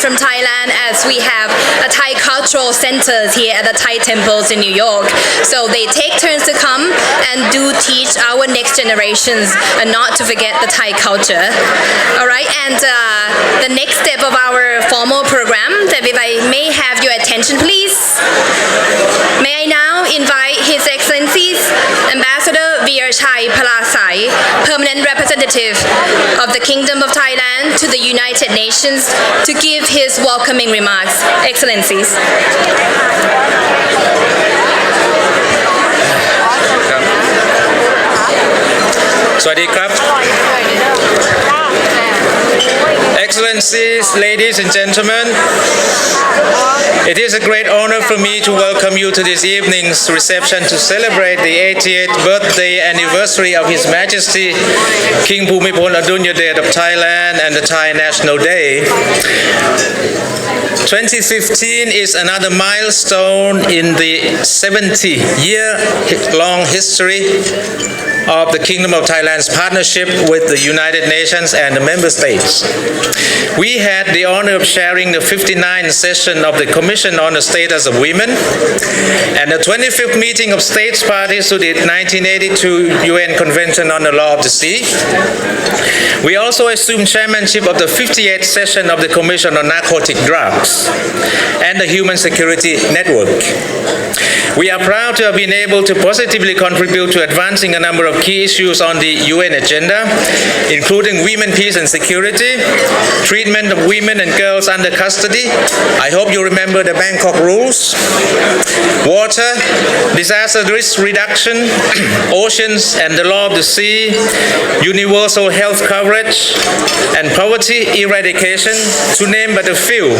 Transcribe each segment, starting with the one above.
from Thailand, as we have a Thai cultural centers here at the Thai temples in New York. So they take turns to come and do teach our next generations and not to forget the Thai culture. All right, and the next step of our formal program, that if I may have your attention, please. May I now invite His Excellencies Ambassador Veerchai Palasai, Permanent Representative of the Kingdom of Thailand to the United Nations, to give his welcoming remarks. Excellencies. สวัสดีครับ Excellencies, ladies and gentlemen, it is a great honor for me to welcome you to this evening's reception to celebrate the 88th birthday anniversary of His Majesty King Bhumibol Adulyadej of Thailand and the Thai National Day. 2015 is another milestone in the 70-year-long history of the Kingdom of Thailand's partnership with the United Nations and the member states. We had the honor of sharing the 59th session of the Commission on the Status of Women and the 25th meeting of states parties to the 1982 UN Convention on the Law of the Sea. We also assumed chairmanship of the 58th session of the Commission on Narcotic Drugs and the Human Security Network. We are proud to have been able to positively contribute to advancing a number of key issues on the UN agenda, including women, peace and security, treatment of women and girls under custody. I hope you remember the Bangkok rules, water, disaster risk reduction, oceans and the law of the sea, universal health coverage, and poverty eradication, to name but a few.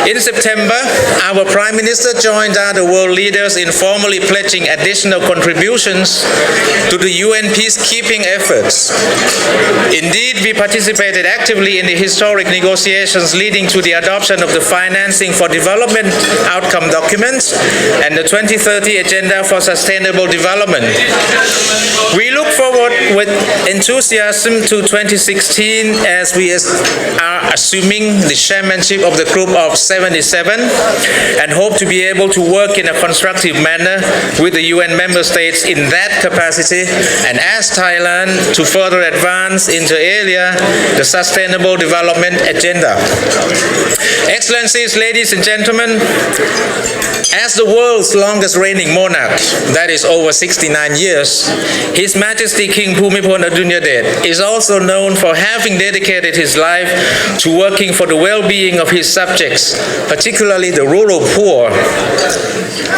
In September, our Prime Minister joined other world leaders in formally pledging additional contributions to the UN peacekeeping efforts. Indeed, we participated actively in the historic negotiations leading to the adoption of the Financing for Development Outcome documents and the 2030 Agenda for Sustainable Development. We look forward with enthusiasm to 2016 as we are assuming the chairmanship of the Group of 77 and hope to be able to work in a constructive manner with the UN member states in that capacity and ask Thailand to further advance inter alia the Sustainable Development Agenda. Excellencies, ladies and gentlemen, as the world's longest reigning monarch, that is over 69 years, His Majesty King Bhumibol Adulyadej is also known for having dedicated his life to working for the well-being of his subjects, particularly the rural poor.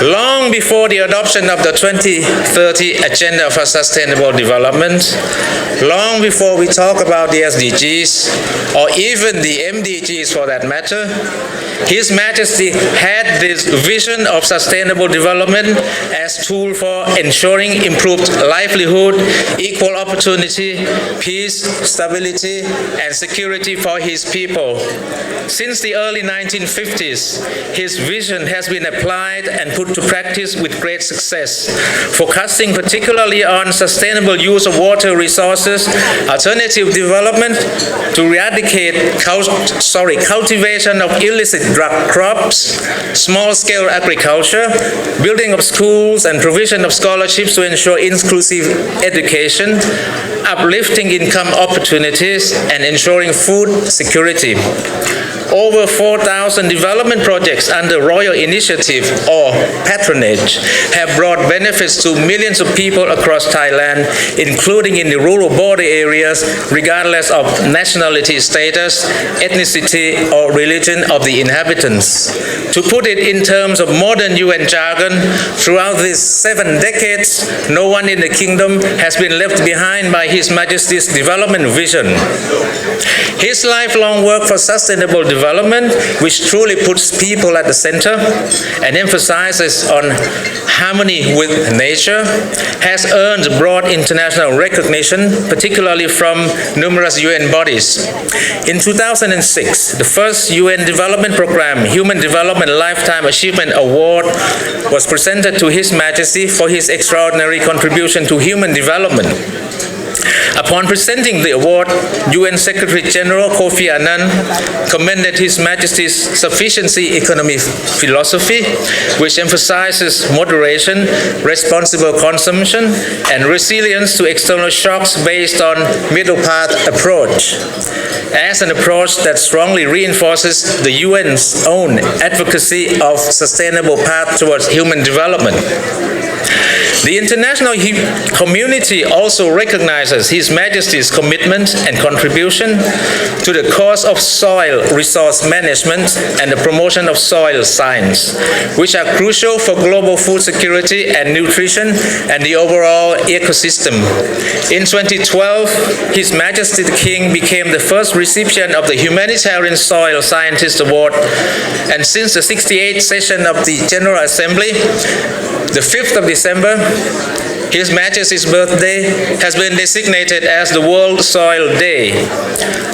Long before the adoption of the 2030 Agenda for Sustainable Development, long before we talk about the SDGs, or even the MDGs for that matter, His Majesty had this vision of sustainable development as tool for ensuring improved livelihood, equal opportunity, peace, stability, and security for his people. Since the early 1950s, his vision has been applied and put to practice with great success, focusing particularly on sustainable use of water resources, alternative development to eradicate cultivation of illicit drug crops, small-scale agriculture, building of schools and provision of scholarships to ensure inclusive education, uplifting income opportunities, and ensuring food security. Over 4,000 development projects under royal initiative or patronage have brought benefits to millions of people across Thailand, including in the rural border areas, regardless of nationality status, ethnicity, or religion of the inhabitants. To put it in terms of modern UN jargon, throughout these 7 decades, no one in the kingdom has been left behind by His Majesty's development vision. His lifelong work for sustainable development, which truly puts people at the center and emphasizes on harmony with nature, has earned broad international recognition, particularly from numerous UN bodies. In 2006, the first UN Development Program Human Development Lifetime Achievement Award was presented to His Majesty for his extraordinary contribution to human development. Upon presenting the award, UN Secretary General Kofi Annan commended His Majesty's sufficiency economy philosophy, which emphasizes moderation, responsible consumption, and resilience to external shocks based on middle path approach, as an approach that strongly reinforces the UN's own advocacy of sustainable path towards human development. The international community also recognizes His Majesty's commitment and contribution to the cause of soil resource management and the promotion of soil science, which are crucial for global food security and nutrition and the overall ecosystem. In 2012, His Majesty the King became the first recipient of the Humanitarian Soil Scientist Award, and since the 68th session of the General Assembly, the 5th of December, His Majesty's birthday has been designated as the World Soil Day.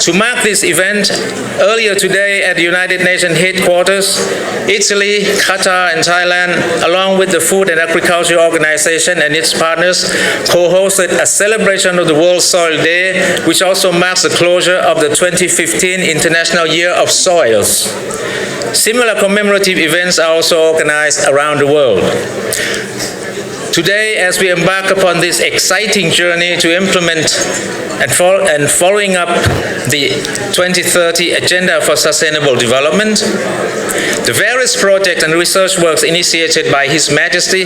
To mark this event, earlier today at the United Nations headquarters, Italy, Qatar, and Thailand, along with the Food and Agriculture Organization and its partners, co-hosted a celebration of the World Soil Day, which also marks the closure of the 2015 International Year of Soils. Similar commemorative events are also organized around the world. Today, as we embark upon this exciting journey to implement and following up the 2030 Agenda for Sustainable Development, the various projects and research works initiated by His Majesty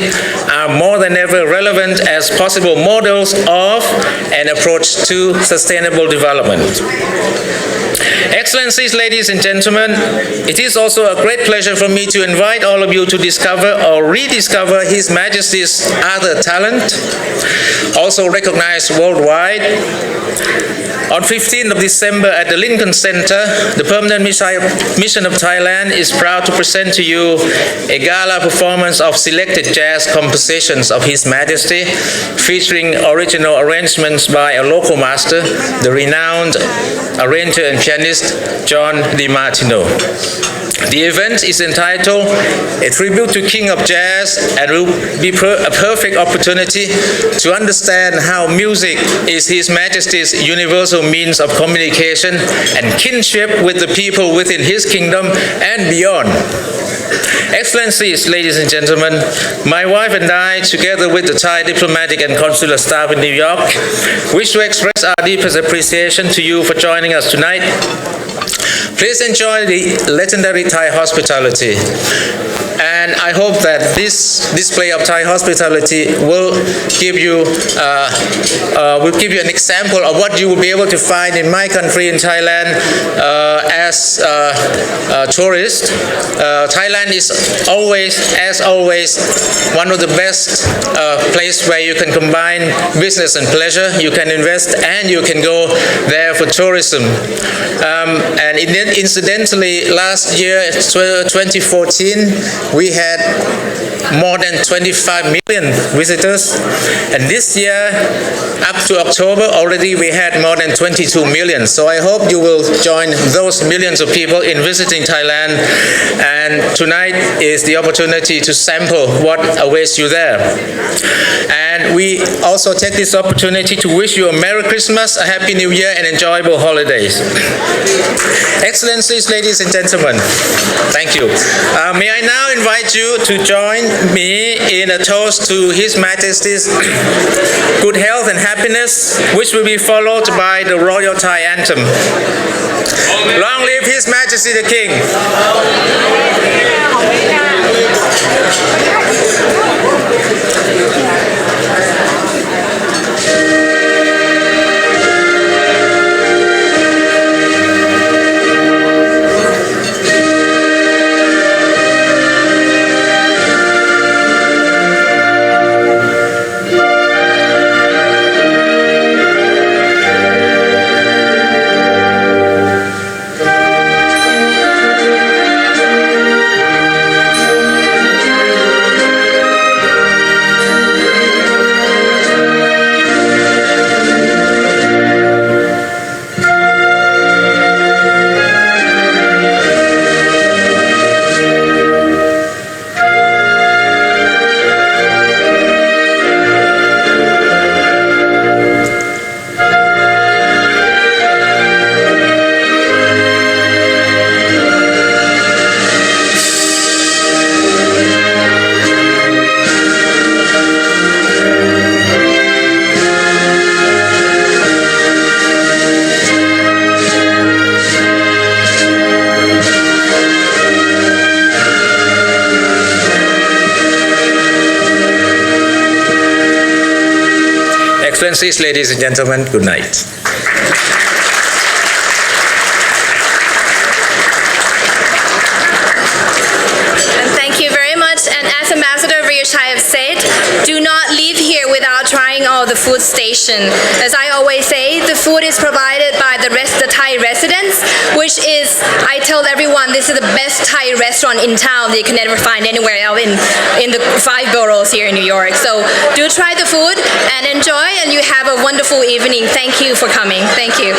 are more than ever relevant as possible models of an approach to sustainable development. Excellencies, ladies and gentlemen, it is also a great pleasure for me to invite all of you to discover or rediscover His Majesty's other talent, also recognized worldwide. On 15th of December at the Lincoln Center, the Permanent Mission of Thailand is proud to present to you a gala performance of selected jazz compositions of His Majesty, featuring original arrangements by a local master, the renowned arranger and pianist John DiMartino. The event is entitled A Tribute to King of Jazz and will be a perfect opportunity to understand how music is His Majesty's universal means of communication and kinship with the people within His kingdom and beyond. Excellencies, ladies and gentlemen, my wife and I, together with the Thai diplomatic and consular staff in New York, wish to express our deepest appreciation to you for joining us tonight. Please enjoy the legendary Thai hospitality. And I hope that this display of Thai hospitality will give you an example of what you will be able to find in my country, in Thailand, as a tourist. Thailand is always one of the best place where you can combine business and pleasure. You can invest and you can go there for tourism. And incidentally, last year, 2014, we had more than 25 million visitors, and this year up to October already we had more than 22 million. So I hope you will join those millions of people in visiting Thailand, and tonight is the opportunity to sample what awaits you there. And we also take this opportunity to wish you a Merry Christmas, a Happy New Year, and enjoyable holidays. Excellencies, ladies and gentlemen, thank you. May I now invite you to join me in a toast to His Majesty's good health and happiness, which will be followed by the Royal Thai Anthem. Long live His Majesty the King! Excellencies, ladies and gentlemen, good night. And thank you very much. And as Ambassador Riyashai have said, do not leave here without trying all the food station. As I always say, the food is provided by the Thai residents, which is, I tell everyone, this is the best Thai restaurant in town that you can never find anywhere else in the 5 boroughs here in New York. So do try the food and enjoy, and you have a wonderful evening. Thank you for coming. Thank you.